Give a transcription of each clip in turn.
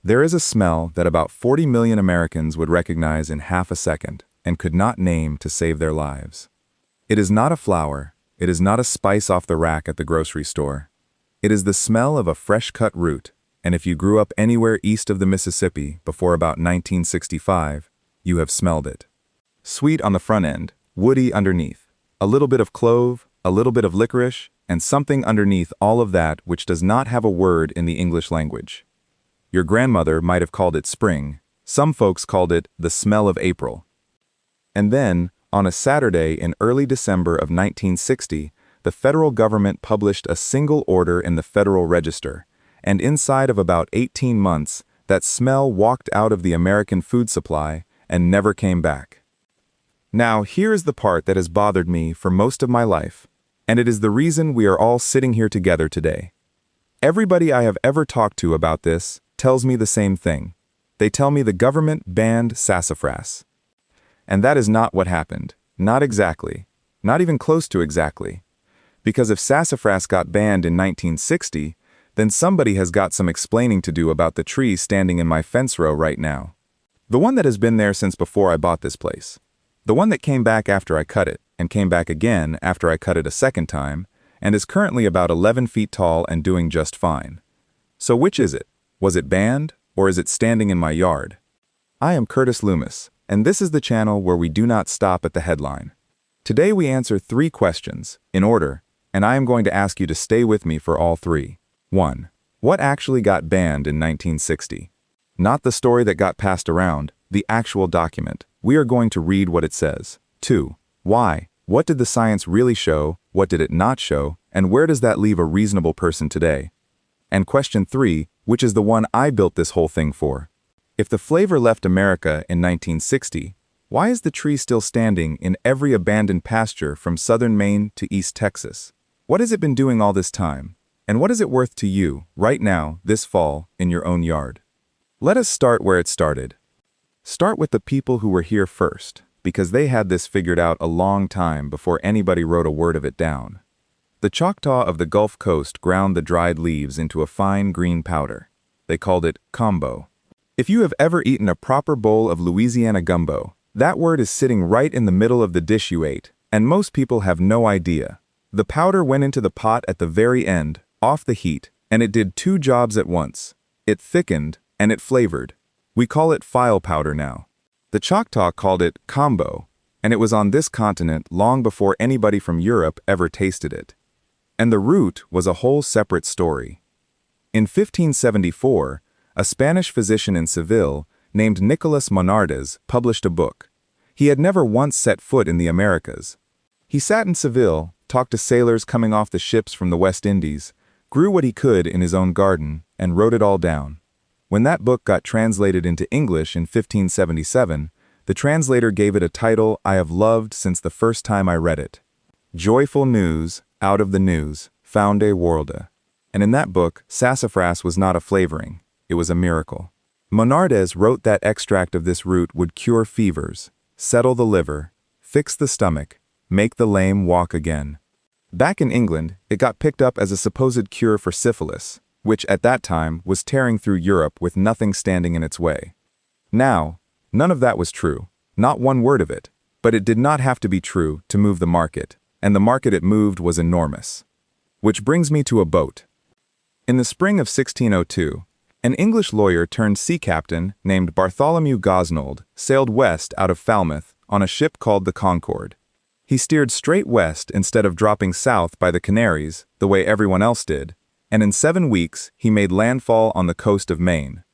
There is a smell that about 40 million Americans would recognize in half a second and could not name to save their lives. It is not a flower, it is not a spice off the rack at the grocery store. It is the smell of a fresh-cut root, and if you grew up anywhere east of the Mississippi before about 1965, you have smelled it. Sweet on the front end, woody underneath, a little bit of clove, a little bit of licorice, and something underneath all of that which does not have a word in the English language. Your grandmother might have called it spring. Some folks called it the smell of April. And then, on a Saturday in early December of 1960, the federal government published a single order in the Federal Register, and inside of about 18 months, that smell walked out of the American food supply and never came back. Now, here is the part that has bothered me for most of my life, and it is the reason we are all sitting here together today. Everybody I have ever talked to about this tells me the same thing. They tell me the government banned sassafras. And that is not what happened. Not exactly. Not even close to exactly. Because if sassafras got banned in 1960, then somebody has got some explaining to do about the tree standing in my fence row right now. The one that has been there since before I bought this place. The one that came back after I cut it, and came back again after I cut it a second time, and is currently about 11 feet tall and doing just fine. So which is it? Was it banned, or is it standing in my yard? I am Curtis Loomis, and this is the channel where we do not stop at the headline. Today we answer 3 questions, in order, and I am going to ask you to stay with me for all 3. 1. What actually got banned in 1960? Not the story that got passed around, the actual document. We are going to read what it says. 2. Why? What did the science really show, what did it not show, and where does that leave a reasonable person today? And question 3, which is the one I built this whole thing for. If the flavor left America in 1960, why is the tree still standing in every abandoned pasture from southern Maine to East Texas? What has it been doing all this time? And what is it worth to you, right now, this fall, in your own yard? Let us start where it started. Start with the people who were here first, because they had this figured out a long time before anybody wrote a word of it down. The Choctaw of the Gulf Coast ground the dried leaves into a fine green powder. They called it combo. If you have ever eaten a proper bowl of Louisiana gumbo, that word is sitting right in the middle of the dish you ate, and most people have no idea. The powder went into the pot at the very end, off the heat, and it did 2 jobs at once. It thickened, and it flavored. We call it file powder now. The Choctaw called it combo, and it was on this continent long before anybody from Europe ever tasted it. And the root was a whole separate story. In 1574, a Spanish physician in Seville named Nicolas Monardes published a book. He had never once set foot in the Americas. He sat in Seville, talked to sailors coming off the ships from the West Indies, grew what he could in his own garden, and wrote it all down. When that book got translated into English in 1577, the translator gave it a title I have loved since the first time I read it. Joyful News, Out of the News, Found a Worlde. And in that book, sassafras was not a flavoring, it was a miracle. Monardes wrote that extract of this root would cure fevers, settle the liver, fix the stomach, make the lame walk again. Back in England, it got picked up as a supposed cure for syphilis, which at that time was tearing through Europe with nothing standing in its way. Now, none of that was true, not one word of it, but it did not have to be true to move the market, and the market it moved was enormous. Which brings me to a boat. In the spring of 1602, an English lawyer turned sea captain named Bartholomew Gosnold sailed west out of Falmouth on a ship called the Concord. He steered straight west instead of dropping south by the Canaries, the way everyone else did, and in 7 weeks he made landfall on the coast of Maine.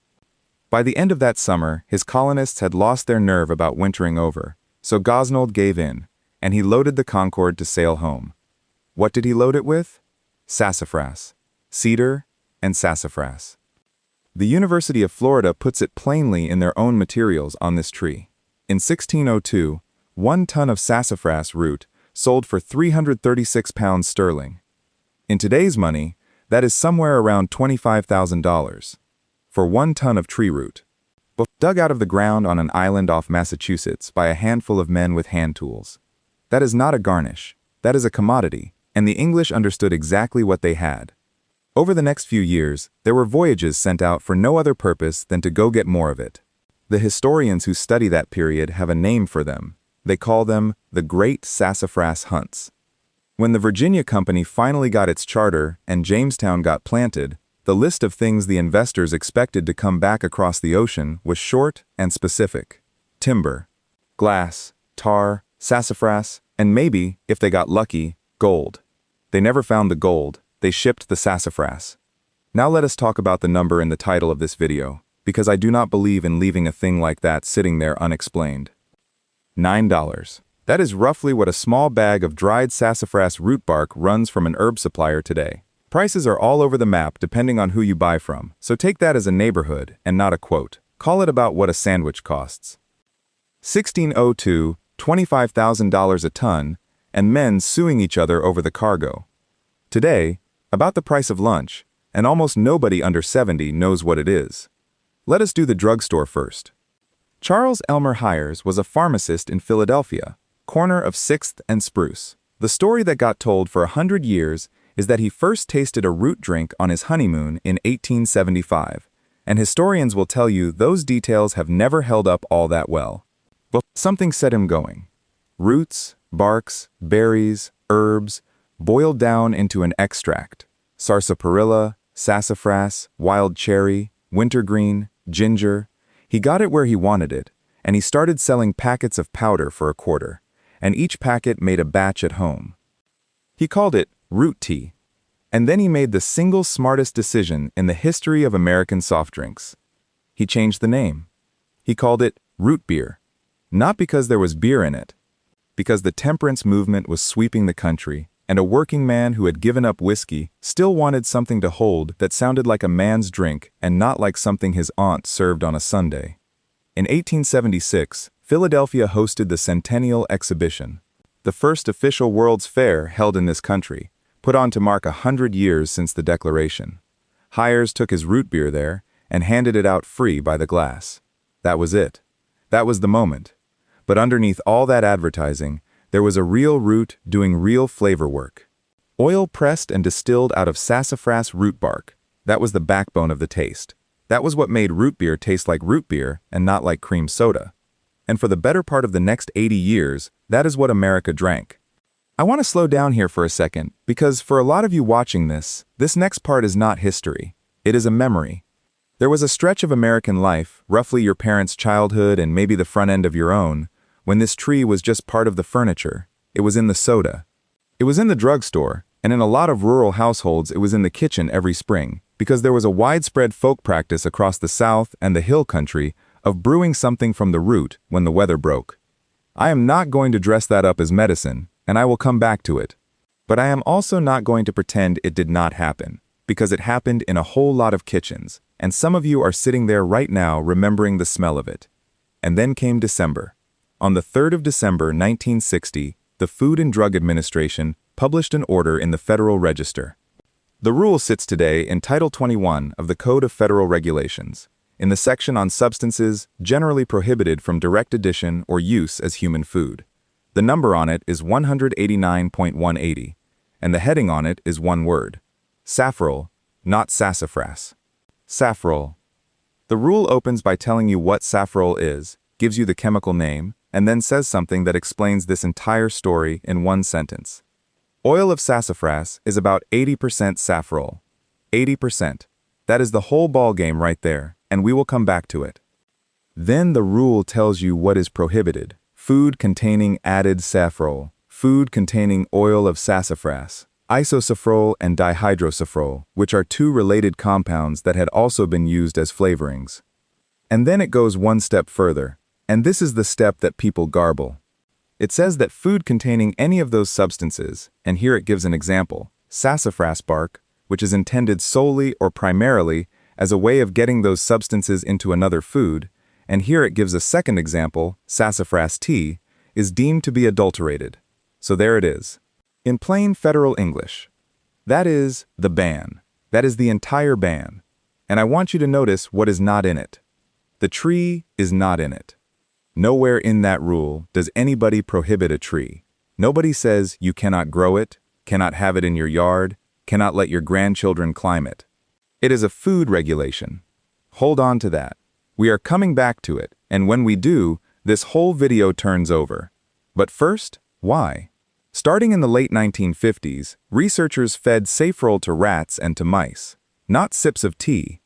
By the end of that summer, his colonists had lost their nerve about wintering over, so Gosnold gave in, and he loaded the Concord to sail home. What did he load it with? Sassafras. Cedar and sassafras. The University of Florida puts it plainly in their own materials on this tree. In 1602, 1 ton of sassafras root sold for 336 pounds sterling. In today's money, that is somewhere around $25,000 for 1 ton of tree root, dug out of the ground on an island off Massachusetts by a handful of men with hand tools. That is not a garnish, that is a commodity, and the English understood exactly what they had. Over the next few years, there were voyages sent out for no other purpose than to go get more of it. The historians who study that period have a name for them. They call them the Great Sassafras Hunts. When the Virginia Company finally got its charter and Jamestown got planted, the list of things the investors expected to come back across the ocean was short and specific. Timber, glass, tar, sassafras, and maybe, if they got lucky, gold. They never found the gold, they shipped the sassafras. Now let us talk about the number in the title of this video, because I do not believe in leaving a thing like that sitting there unexplained. $9. That is roughly what a small bag of dried sassafras root bark runs from an herb supplier today. Prices are all over the map depending on who you buy from, so take that as a neighborhood and not a quote. Call it about what a sandwich costs. 1602, $25,000 a ton, and men suing each other over the cargo. Today, about the price of lunch, and almost nobody under 70 knows what it is. Let us do the drugstore first. Charles Elmer Hyers was a pharmacist in Philadelphia, corner of 6th and Spruce. The story that got told for 100 years is that he first tasted a root drink on his honeymoon in 1875, and historians will tell you those details have never held up all that well. But something set him going. Roots, barks, berries, herbs, boiled down into an extract. Sarsaparilla, sassafras, wild cherry, wintergreen, ginger. He got it where he wanted it, and he started selling packets of powder for $0.25, and each packet made a batch at home. He called it root tea, and then he made the single smartest decision in the history of American soft drinks. He changed the name. He called it root beer, not because there was beer in it, because the temperance movement was sweeping the country, and a working man who had given up whiskey still wanted something to hold that sounded like a man's drink and not like something his aunt served on a Sunday. In 1876, Philadelphia hosted the Centennial Exhibition, the first official World's Fair held in this country, put on to mark 100 years since the Declaration. Hyers took his root beer there and handed it out free by the glass. That was it. That was the moment. But underneath all that advertising, there was a real root doing real flavor work. Oil pressed and distilled out of sassafras root bark. That was the backbone of the taste. That was what made root beer taste like root beer and not like cream soda. And for the better part of the next 80 years, that is what America drank. I want to slow down here for a second, because for a lot of you watching this next part is not history. It is a memory. There was a stretch of American life, roughly your parents' childhood and maybe the front end of your own, when this tree was just part of the furniture. It was in the soda. It was in the drugstore, and in a lot of rural households it was in the kitchen every spring, because there was a widespread folk practice across the South and the hill country of brewing something from the root when the weather broke. I am not going to dress that up as medicine, and I will come back to it. But I am also not going to pretend it did not happen, because it happened in a whole lot of kitchens, and some of you are sitting there right now remembering the smell of it. And then came December. On the 3rd of December 1960, the Food and Drug Administration published an order in the Federal Register. The rule sits today in Title 21 of the Code of Federal Regulations, in the section on substances generally prohibited from direct addition or use as human food. The number on it is 189.180, and the heading on it is one word: saffrol, not sassafras. Saffrol. The rule opens by telling you what saffrol is, gives you the chemical name, and then says something that explains this entire story in one sentence. Oil of sassafras is about 80% saffrol. 80%. That is the whole ballgame right there, and we will come back to it. Then the rule tells you what is prohibited. Food containing added saffrol, food containing oil of sassafras, isosaffrol and dihydrosaffrol, which are two related compounds that had also been used as flavorings. And then it goes one step further. And this is the step that people garble. It says that food containing any of those substances, and here it gives an example, sassafras bark, which is intended solely or primarily as a way of getting those substances into another food, and here it gives a second example, sassafras tea, is deemed to be adulterated. So there it is. In plain federal English. That is the ban. That is the entire ban. And I want you to notice what is not in it. The tree is not in it. Nowhere in that rule does anybody prohibit a tree. Nobody says you cannot grow it, cannot have it in your yard, cannot let your grandchildren climb it. It is a food regulation. Hold on to that. We are coming back to it, and when we do, this whole video turns over. But first, why? Starting in the late 1950s, researchers fed saffrol to rats and to mice, not sips of tea.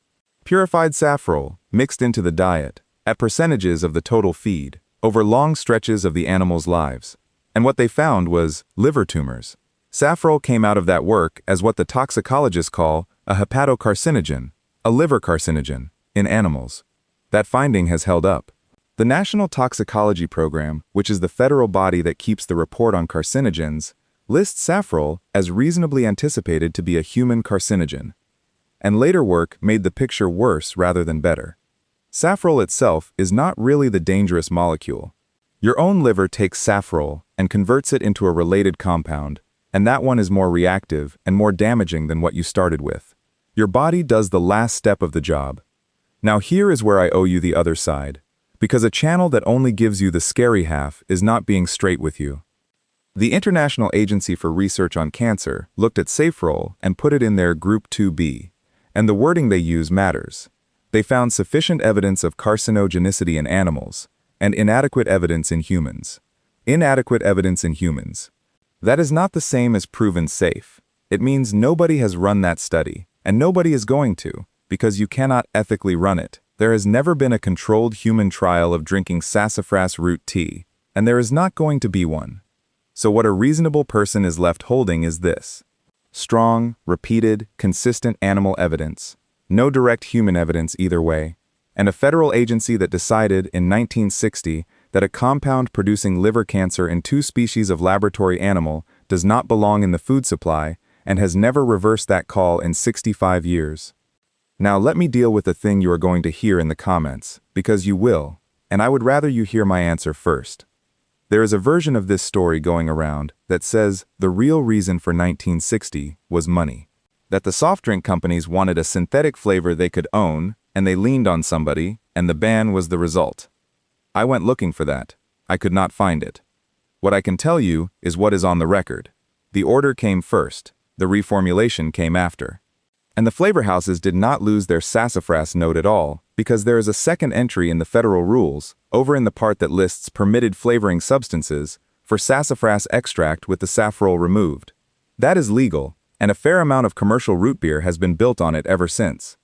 Purified saffrol, mixed into the diet, at percentages of the total feed, over long stretches of the animals' lives. And what they found was liver tumors. Saffrol came out of that work as what the toxicologists call a hepatocarcinogen, a liver carcinogen, in animals. That finding has held up. The National Toxicology Program, which is the federal body that keeps the report on carcinogens, lists saffrol as reasonably anticipated to be a human carcinogen. And later work made the picture worse rather than better. Saffrol itself is not really the dangerous molecule. Your own liver takes saffrol and converts it into a related compound, and that one is more reactive and more damaging than what you started with. Your body does the last step of the job. Now here is where I owe you the other side, because a channel that only gives you the scary half is not being straight with you. The International Agency for Research on Cancer looked at saffrol and put it in their Group 2B, and the wording they use matters. They found sufficient evidence of carcinogenicity in animals, and inadequate evidence in humans. Inadequate evidence in humans. That is not the same as proven safe. It means nobody has run that study, and nobody is going to, because you cannot ethically run it. There has never been a controlled human trial of drinking sassafras root tea, and there is not going to be one. So what a reasonable person is left holding is this: strong, repeated, consistent animal evidence, no direct human evidence either way, and a federal agency that decided in 1960 that a compound producing liver cancer in 2 species of laboratory animal does not belong in the food supply and has never reversed that call in 65 years. Now let me deal with the thing you are going to hear in the comments, because you will, and I would rather you hear my answer first. There is a version of this story going around that says the real reason for 1960 was money. That the soft drink companies wanted a synthetic flavor they could own, and they leaned on somebody, and the ban was the result. I went looking for that. I could not find it. What I can tell you is what is on the record. The order came first, the reformulation came after. And the flavor houses did not lose their sassafras note at all, because there is a second entry in the federal rules, over in the part that lists permitted flavoring substances, for sassafras extract with the saffrol removed. That is legal, and a fair amount of commercial root beer has been built on it ever since.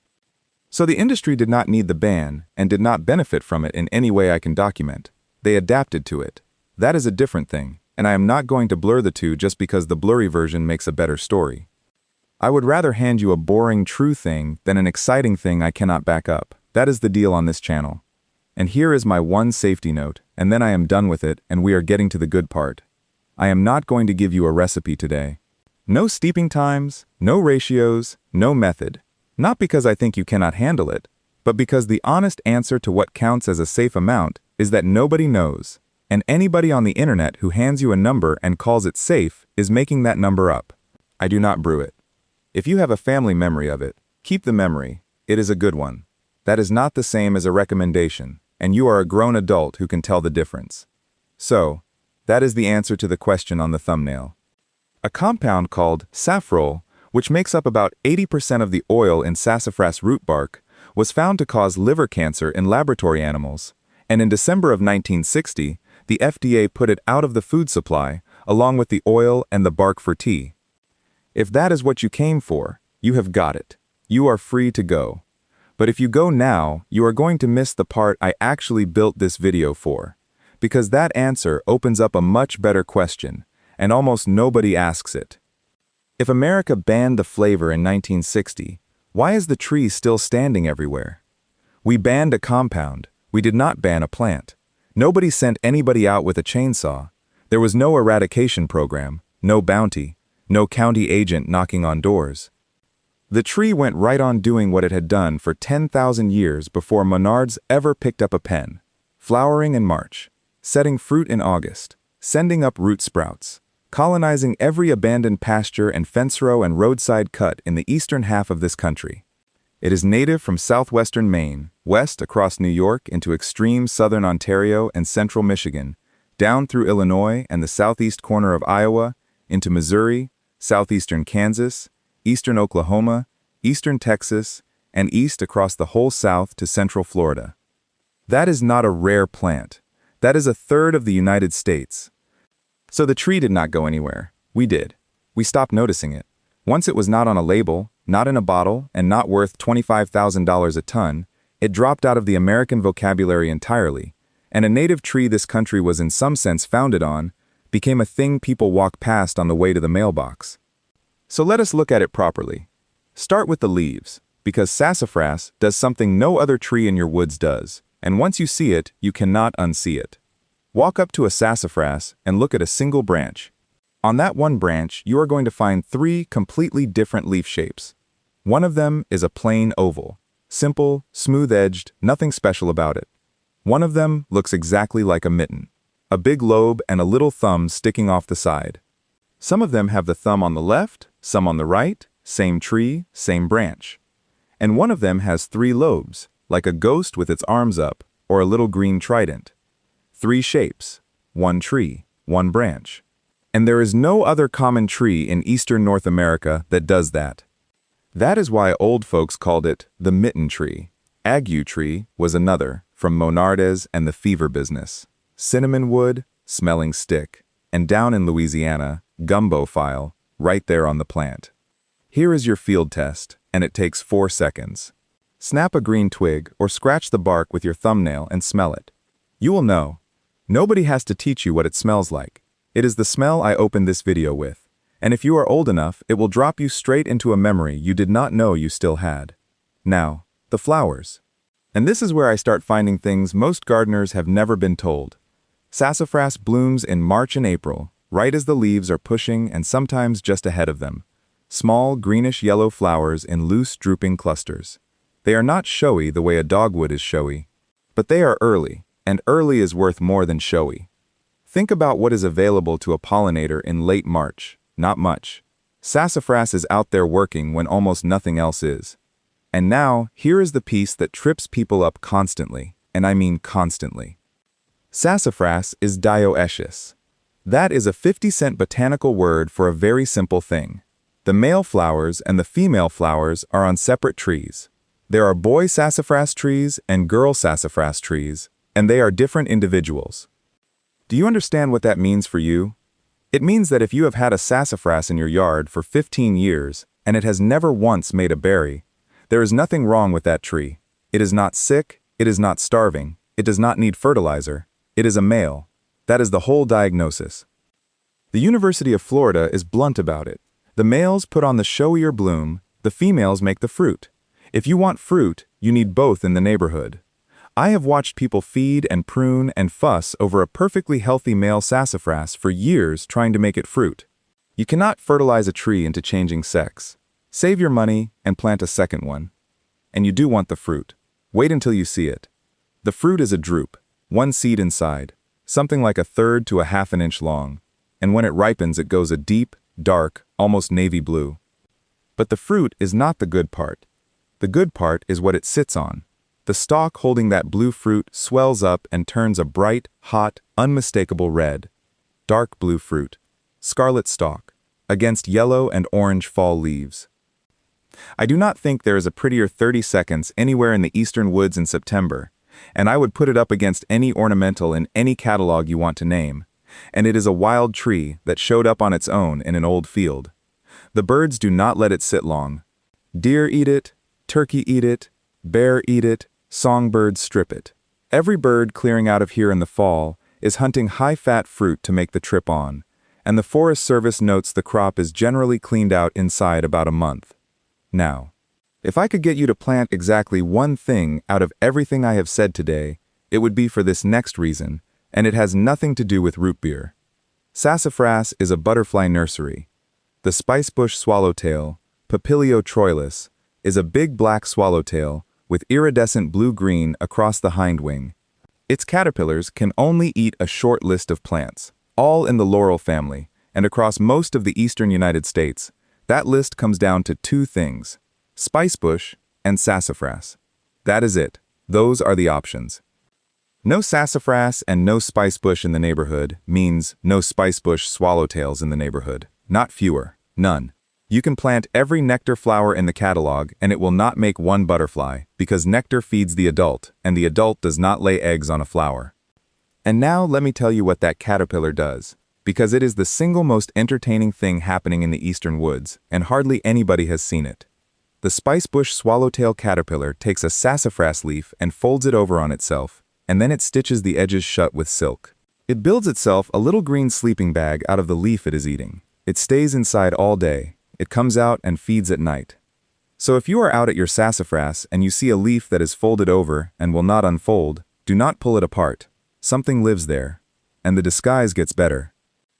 So the industry did not need the ban, and did not benefit from it in any way I can document. They adapted to it. That is a different thing, and I am not going to blur the two just because the blurry version makes a better story. I would rather hand you a boring true thing than an exciting thing I cannot back up. That is the deal on this channel. And here is my one safety note, and then I am done with it and we are getting to the good part. I am not going to give you a recipe today. No steeping times, no ratios, no method. Not because I think you cannot handle it, but because the honest answer to what counts as a safe amount is that nobody knows, and anybody on the internet who hands you a number and calls it safe is making that number up. I do not brew it. If you have a family memory of it, keep the memory. It is a good one. That is not the same as a recommendation, and you are a grown adult who can tell the difference. So, that is the answer to the question on the thumbnail. A compound called saffrol, which makes up about 80% of the oil in sassafras root bark, was found to cause liver cancer in laboratory animals, and in December of 1960, the FDA put it out of the food supply, along with the oil and the bark for tea. If that is what you came for, you have got it. You are free to go. But if you go now, you are going to miss the part I actually built this video for, because that answer opens up a much better question, and almost nobody asks it. If America banned the flavor in 1960, why is the tree still standing everywhere? We banned a compound. We did not ban a plant. Nobody sent anybody out with a chainsaw. There was no eradication program, no bounty, no county agent knocking on doors. The tree went right on doing what it had done for 10,000 years before monards ever picked up a pen, flowering in March, setting fruit in August, sending up root sprouts, colonizing every abandoned pasture and fencerow and roadside cut in the eastern half of this country. It is native from southwestern Maine, west across New York into extreme southern Ontario and central Michigan, down through Illinois and the southeast corner of Iowa, into Missouri, southeastern Kansas, eastern Oklahoma, eastern Texas, and east across the whole South to central Florida. That is not a rare plant. That is a third of the United States. So the tree did not go anywhere. We did. We stopped noticing it. Once it was not on a label, not in a bottle, and not worth $25,000 a ton, it dropped out of the American vocabulary entirely, and a native tree this country was in some sense founded on became a thing people walk past on the way to the mailbox. So let us look at it properly. Start with the leaves, because sassafras does something no other tree in your woods does, and once you see it, you cannot unsee it. Walk up to a sassafras and look at a single branch. On that one branch, you are going to find 3 completely different leaf shapes. One of them is a plain oval. Simple, smooth-edged, nothing special about it. One of them looks exactly like a mitten. A big lobe and a little thumb sticking off the side. Some of them have the thumb on the left, some on the right, same tree, same branch. And one of them has 3 lobes, like a ghost with its arms up, or a little green trident. 3 shapes, 1 tree, 1 branch. And there is no other common tree in eastern North America that does that. That is why old folks called it the mitten tree. Ague tree was another, from Monardes and the fever business. Cinnamon wood, smelling stick, and down in Louisiana, gumbo file, right there on the plant. Here is your field test, and it takes 4 seconds. Snap a green twig or scratch the bark with your thumbnail and smell it. You will know. Nobody has to teach you what it smells like. It is the smell I opened this video with, and if you are old enough, it will drop you straight into a memory you did not know you still had. Now, the flowers. And this is where I start finding things most gardeners have never been told. Sassafras blooms in March and April, right as the leaves are pushing and sometimes just ahead of them. Small greenish-yellow flowers in loose drooping clusters. They are not showy the way a dogwood is showy, but they are early, and early is worth more than showy. Think about what is available to a pollinator in late March. Not much. Sassafras is out there working when almost nothing else is. And now, here is the piece that trips people up constantly, and I mean constantly. Sassafras is dioecious. That is a 50-cent botanical word for a very simple thing. The male flowers and the female flowers are on separate trees. There are boy sassafras trees and girl sassafras trees, and they are different individuals. Do you understand what that means for you? It means that if you have had a sassafras in your yard for 15 years and it has never once made a berry, there is nothing wrong with that tree. It is not sick, it is not starving, it does not need fertilizer, it is a male. That is the whole diagnosis. The University of Florida is blunt about it. The males put on the showier bloom, the females make the fruit. If you want fruit, you need both in the neighborhood. I have watched people feed and prune and fuss over a perfectly healthy male sassafras for years trying to make it fruit. You cannot fertilize a tree into changing sex. Save your money and plant a second one. And you do want the fruit. Wait until you see it. The fruit is a drupe, 1 seed inside, something like 1/3 to 1/2 an inch long, and when it ripens it goes a deep, dark, almost navy blue. But the fruit is not the good part. The good part is what it sits on. The stalk holding that blue fruit swells up and turns a bright, hot, unmistakable red. Dark blue fruit. Scarlet stalk. Against yellow and orange fall leaves. I do not think there is a prettier 30 seconds anywhere in the eastern woods in September, and I would put it up against any ornamental in any catalog you want to name. And it is a wild tree that showed up on its own in an old field. The birds do not let it sit long. Deer eat it, turkey eat it, bear eat it, songbirds strip it. Every bird clearing out of here in the fall is hunting high-fat fruit to make the trip on, and the Forest Service notes the crop is generally cleaned out inside about a month. Now, if I could get you to plant exactly one thing out of everything I have said today, it would be for this next reason, and it has nothing to do with root beer. Sassafras is a butterfly nursery. The spicebush swallowtail, Papilio troilus, is a big black swallowtail with iridescent blue-green across the hindwing. Its caterpillars can only eat a short list of plants, all in the laurel family, and across most of the eastern United States, that list comes down to 2 things: spicebush and sassafras. That is it. Those are the options. No sassafras and no spicebush in the neighborhood means no spicebush swallowtails in the neighborhood. Not fewer. None. You can plant every nectar flower in the catalog and it will not make one butterfly because nectar feeds the adult and the adult does not lay eggs on a flower. And now let me tell you what that caterpillar does, because it is the single most entertaining thing happening in the eastern woods and hardly anybody has seen it. The spicebush swallowtail caterpillar takes a sassafras leaf and folds it over on itself, and then it stitches the edges shut with silk. It builds itself a little green sleeping bag out of the leaf it is eating. It stays inside all day. It comes out and feeds at night. So if you are out at your sassafras and you see a leaf that is folded over and will not unfold, do not pull it apart. Something lives there, and the disguise gets better.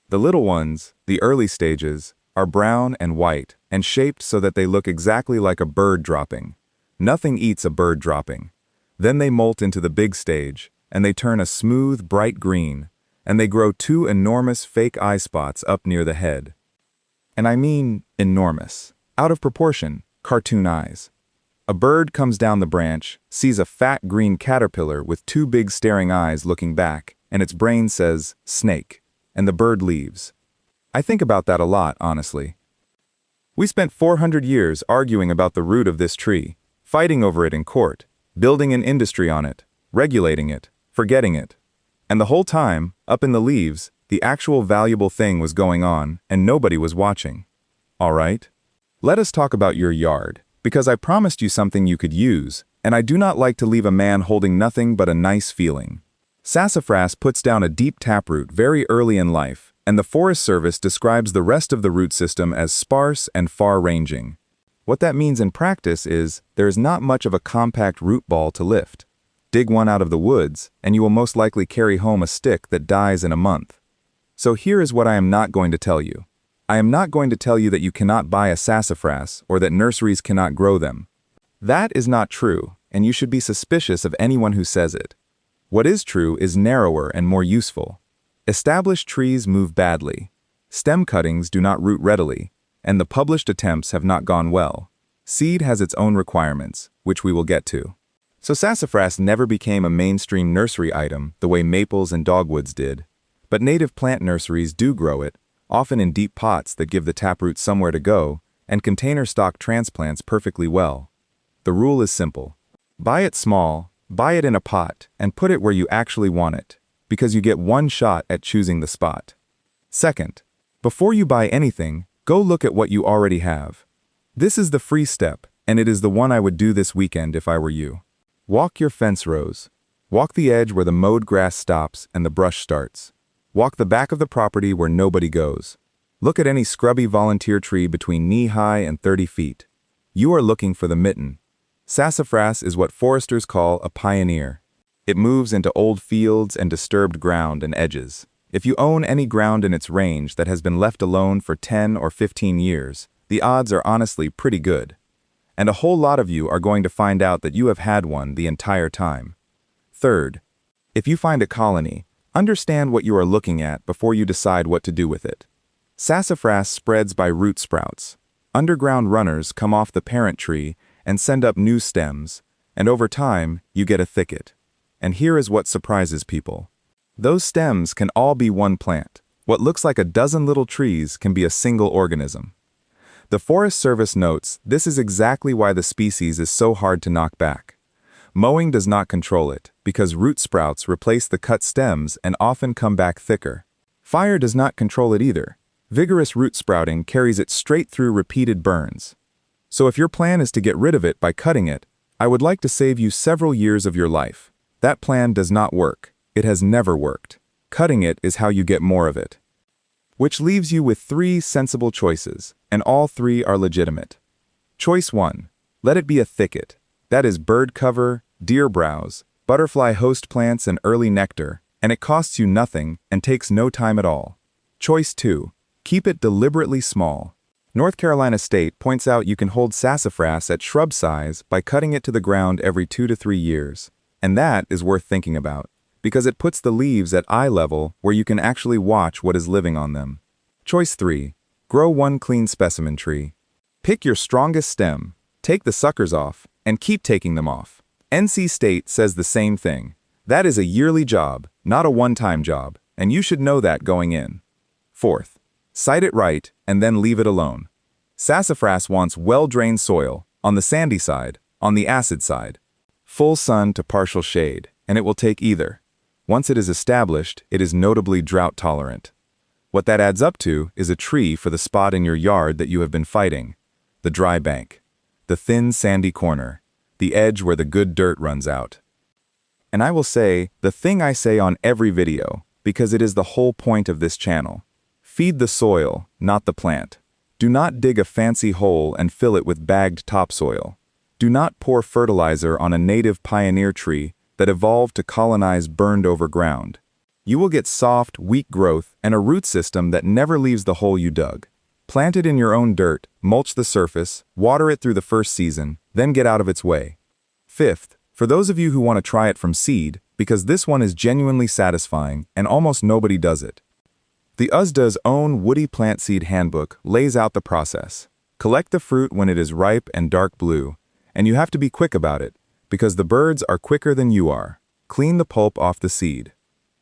The little ones, the early stages, are brown and white and shaped so that they look exactly like a bird dropping. Nothing eats a bird dropping. Then they molt into the big stage, and they turn a smooth, bright green, and they grow 2 enormous fake eye spots up near the head. And I mean enormous, out of proportion, cartoon eyes. A bird comes down the branch, sees a fat green caterpillar with 2 big staring eyes looking back, and its brain says, snake, and the bird leaves. I think about that a lot, honestly. We spent 400 years arguing about the root of this tree, fighting over it in court, building an industry on it, regulating it, forgetting it. And the whole time, up in the leaves, the actual valuable thing was going on, and nobody was watching. All right? Let us talk about your yard, because I promised you something you could use, and I do not like to leave a man holding nothing but a nice feeling. Sassafras puts down a deep taproot very early in life, and the Forest Service describes the rest of the root system as sparse and far-ranging. What that means in practice is there is not much of a compact root ball to lift. Dig one out of the woods, and you will most likely carry home a stick that dies in a month. So here is what I am not going to tell you. I am not going to tell you that you cannot buy a sassafras or that nurseries cannot grow them. That is not true, and you should be suspicious of anyone who says it. What is true is narrower and more useful. Established trees move badly. Stem cuttings do not root readily, and the published attempts have not gone well. Seed has its own requirements, which we will get to. So sassafras never became a mainstream nursery item the way maples and dogwoods did. But native plant nurseries do grow it, often in deep pots that give the taproot somewhere to go, and container stock transplants perfectly well. The rule is simple. Buy it small, buy it in a pot, and put it where you actually want it, because you get one shot at choosing the spot. Second, before you buy anything, go look at what you already have. This is the free step, and it is the one I would do this weekend if I were you. Walk your fence rows. Walk the edge where the mowed grass stops and the brush starts. Walk the back of the property where nobody goes. Look at any scrubby volunteer tree between knee-high and 30 feet. You are looking for the mitten. Sassafras is what foresters call a pioneer. It moves into old fields and disturbed ground and edges. If you own any ground in its range that has been left alone for 10 or 15 years, the odds are honestly pretty good. And a whole lot of you are going to find out that you have had one the entire time. Third, if you find a colony, understand what you are looking at before you decide what to do with it. Sassafras spreads by root sprouts. Underground runners come off the parent tree and send up new stems, and over time, you get a thicket. And here is what surprises people. Those stems can all be one plant. What looks like a dozen little trees can be a single organism. The Forest Service notes this is exactly why the species is so hard to knock back. Mowing does not control it, because root sprouts replace the cut stems and often come back thicker. Fire does not control it either. Vigorous root sprouting carries it straight through repeated burns. So if your plan is to get rid of it by cutting it, I would like to save you several years of your life. That plan does not work. It has never worked. Cutting it is how you get more of it. Which leaves you with 3 sensible choices, and all 3 are legitimate. Choice 1. Let it be a thicket. That is bird cover, deer browse, butterfly host plants and early nectar, and it costs you nothing and takes no time at all. Choice 2. Keep it deliberately small. North Carolina State points out you can hold sassafras at shrub size by cutting it to the ground every 2 to 3 years. And that is worth thinking about, because it puts the leaves at eye level where you can actually watch what is living on them. Choice 3. Grow one clean specimen tree. Pick your strongest stem, take the suckers off, and keep taking them off. NC State says the same thing. That is a yearly job, not a one-time job, and you should know that going in. Fourth, site it right and then leave it alone. Sassafras wants well-drained soil, on the sandy side, on the acid side. Full sun to partial shade, and it will take either. Once it is established, it is notably drought-tolerant. What that adds up to is a tree for the spot in your yard that you have been fighting. The dry bank. The thin sandy corner. The edge where the good dirt runs out. And I will say, the thing I say on every video, because it is the whole point of this channel. Feed the soil, not the plant. Do not dig a fancy hole and fill it with bagged topsoil. Do not pour fertilizer on a native pioneer tree that evolved to colonize burned-over ground. You will get soft, weak growth and a root system that never leaves the hole you dug. Plant it in your own dirt, mulch the surface, water it through the first season, then get out of its way. Fifth, for those of you who want to try it from seed, because this one is genuinely satisfying and almost nobody does it. The USDA's own Woody Plant Seed Handbook lays out the process. Collect the fruit when it is ripe and dark blue, and you have to be quick about it, because the birds are quicker than you are. Clean the pulp off the seed.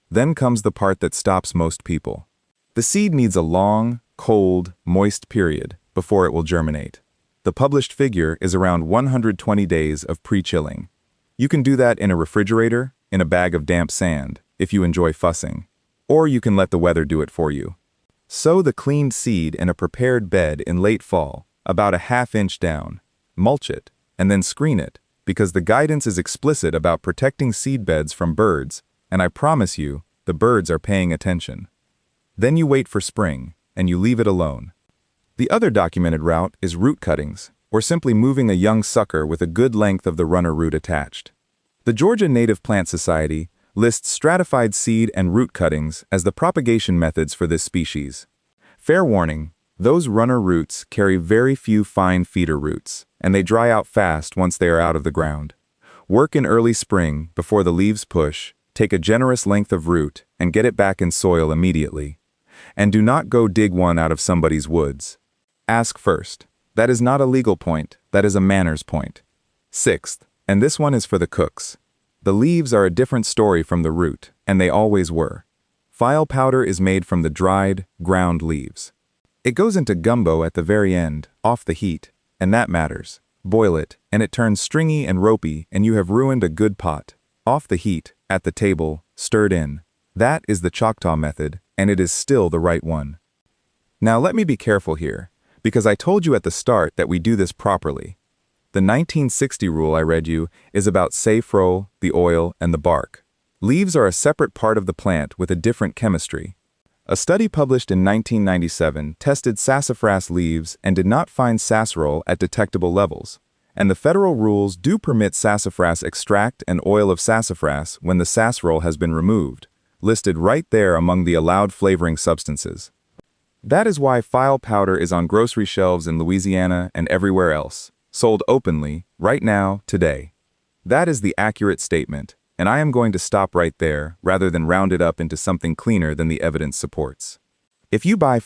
Then comes the part that stops most people. The seed needs a long, cold, moist period before it will germinate. The published figure is around 120 days of pre-chilling. You can do that in a refrigerator, in a bag of damp sand, if you enjoy fussing. Or you can let the weather do it for you. Sow the cleaned seed in a prepared bed in late fall, about a ½ inch down. Mulch it, and then screen it, because the guidance is explicit about protecting seed beds from birds, and I promise you, the birds are paying attention. Then you wait for spring, and you leave it alone. The other documented route is root cuttings, or simply moving a young sucker with a good length of the runner root attached. The Georgia Native Plant Society lists stratified seed and root cuttings as the propagation methods for this species. Fair warning, those runner roots carry very few fine feeder roots, and they dry out fast once they are out of the ground. Work in early spring before the leaves push, take a generous length of root, and get it back in soil immediately. And do not go dig one out of somebody's woods. Ask first. That is not a legal point, that is a manners point. Sixth, and this one is for the cooks. The leaves are a different story from the root, and they always were. File powder is made from the dried, ground leaves. It goes into gumbo at the very end, off the heat, and that matters. Boil it, and it turns stringy and ropey, and you have ruined a good pot. Off the heat, at the table, stirred in. That is the Choctaw method, and it is still the right one. Now let me be careful here, because I told you at the start that we do this properly. The 1960 rule I read you is about saffrol, the oil, and the bark. Leaves are a separate part of the plant with a different chemistry. A study published in 1997 tested sassafras leaves and did not find sasserol at detectable levels. And the federal rules do permit sassafras extract and oil of sassafras when the sasserol has been removed, listed right there among the allowed flavoring substances. That is why file powder is on grocery shelves in Louisiana and everywhere else, sold openly, right now, today. That is the accurate statement, and I am going to stop right there rather than round it up into something cleaner than the evidence supports. If you buy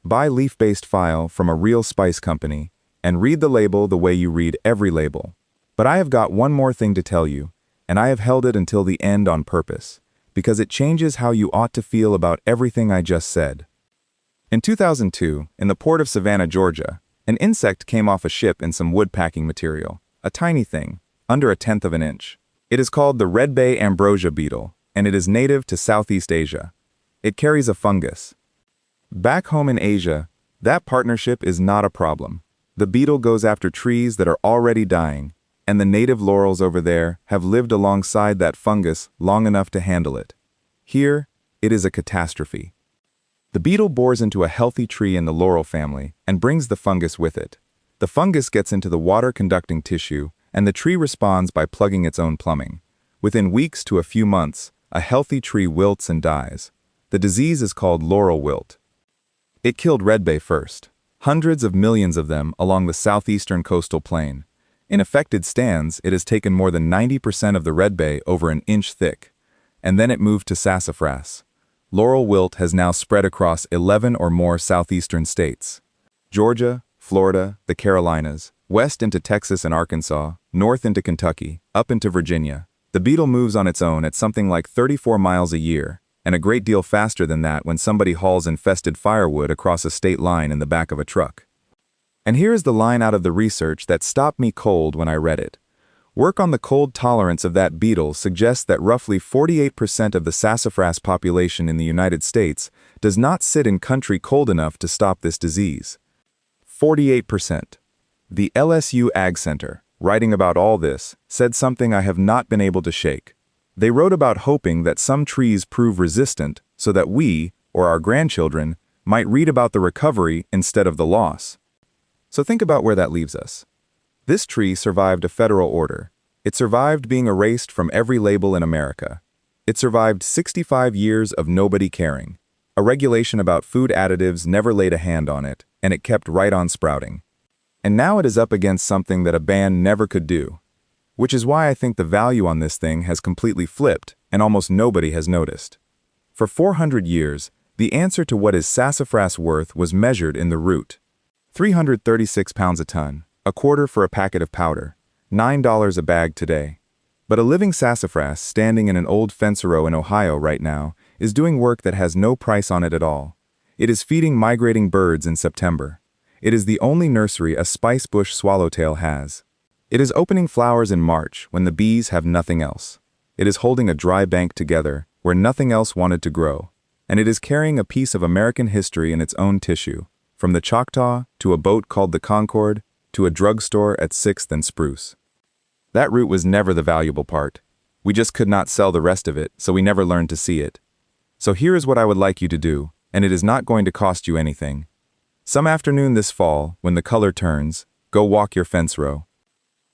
leaf-based file from a real spice company, and read the label the way you read every label. But I have got one more thing to tell you, and I have held it until the end on purpose, because it changes how you ought to feel about everything I just said. In 2002, in the port of Savannah, Georgia, an insect came off a ship in some wood packing material, a tiny thing, under 1/10 of an inch. It is called the red bay ambrosia beetle, and it is native to Southeast Asia. It carries a fungus. Back home in Asia, that partnership is not a problem. The beetle goes after trees that are already dying, and the native laurels over there have lived alongside that fungus long enough to handle it. Here, it is a catastrophe. The beetle bores into a healthy tree in the laurel family and brings the fungus with it. The fungus gets into the water-conducting tissue, and the tree responds by plugging its own plumbing. Within weeks to a few months, a healthy tree wilts and dies. The disease is called laurel wilt. It killed redbay first. Hundreds of millions of them along the southeastern coastal plain. In affected stands, it has taken more than 90% of the redbay over an inch thick. And then it moved to sassafras. Laurel wilt has now spread across 11 or more southeastern states. Georgia, Florida, the Carolinas, west into Texas and Arkansas, north into Kentucky, up into Virginia. The beetle moves on its own at something like 34 miles a year, and a great deal faster than that when somebody hauls infested firewood across a state line in the back of a truck. And here is the line out of the research that stopped me cold when I read it. Work on the cold tolerance of that beetle suggests that roughly 48% of the sassafras population in the United States does not sit in country cold enough to stop this disease. 48%. The LSU Ag Center, writing about all this, said something I have not been able to shake. They wrote about hoping that some trees prove resistant so that we, or our grandchildren, might read about the recovery instead of the loss. So think about where that leaves us. This tree survived a federal order. It survived being erased from every label in America. It survived 65 years of nobody caring. A regulation about food additives never laid a hand on it, and it kept right on sprouting. And now it is up against something that a ban never could do. Which is why I think the value on this thing has completely flipped, and almost nobody has noticed. For 400 years, the answer to what is sassafras worth was measured in the root. 336 pounds a ton, a quarter for a packet of powder, $9 a bag today. But a living sassafras standing in an old fencerow in Ohio right now is doing work that has no price on it at all. It is feeding migrating birds in September. It is the only nursery a spice bush swallowtail has. It is opening flowers in March when the bees have nothing else. It is holding a dry bank together where nothing else wanted to grow. And it is carrying a piece of American history in its own tissue, from the Choctaw to a boat called the Concord to a drugstore at 6th and Spruce. That root was never the valuable part. We just could not sell the rest of it, so we never learned to see it. So here is what I would like you to do, and it is not going to cost you anything. Some afternoon this fall, when the color turns, go walk your fence row.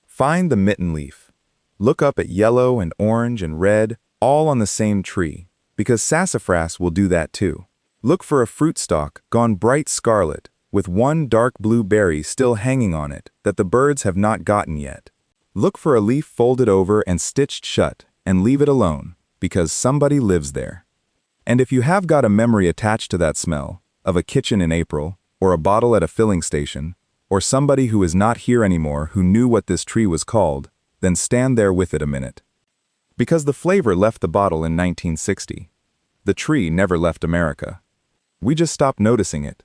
Find the mitten leaf. Look up at yellow and orange and red, all on the same tree, because sassafras will do that too. Look for a fruit stalk gone bright scarlet, with one dark blue berry still hanging on it that the birds have not gotten yet. Look for a leaf folded over and stitched shut, and leave it alone, because somebody lives there. And if you have got a memory attached to that smell, of a kitchen in April, or a bottle at a filling station, or somebody who is not here anymore who knew what this tree was called, then stand there with it a minute. Because the flavor left the bottle in 1960. The tree never left America. We just stopped noticing it.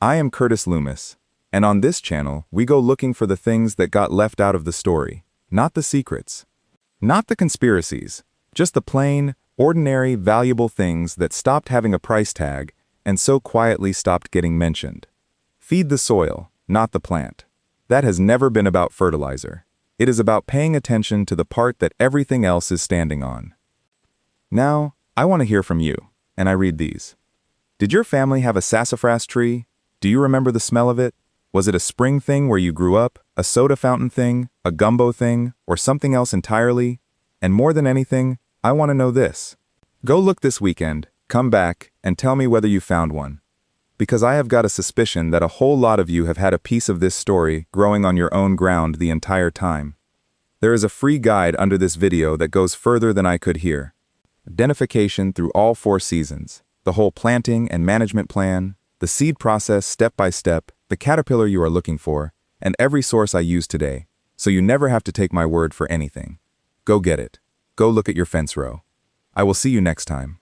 I am Curtis Loomis, and on this channel, we go looking for the things that got left out of the story, not the secrets. Not the conspiracies, just the plain, ordinary, valuable things that stopped having a price tag and so quietly stopped getting mentioned. Feed the soil, not the plant. That has never been about fertilizer. It is about paying attention to the part that everything else is standing on. Now, I want to hear from you, and I read these. Did your family have a sassafras tree? Do you remember the smell of it? Was it a spring thing where you grew up, a soda fountain thing, a gumbo thing, or something else entirely? And more than anything, I want to know this. Go look this weekend, come back, and tell me whether you found one. Because I have got a suspicion that a whole lot of you have had a piece of this story growing on your own ground the entire time. There is a free guide under this video that goes further than I could hear. Identification through all 4 seasons, the whole planting and management plan, the seed process step by step, the caterpillar you are looking for, and every source I use today, so you never have to take my word for anything. Go get it. Go look at your fence row. I will see you next time.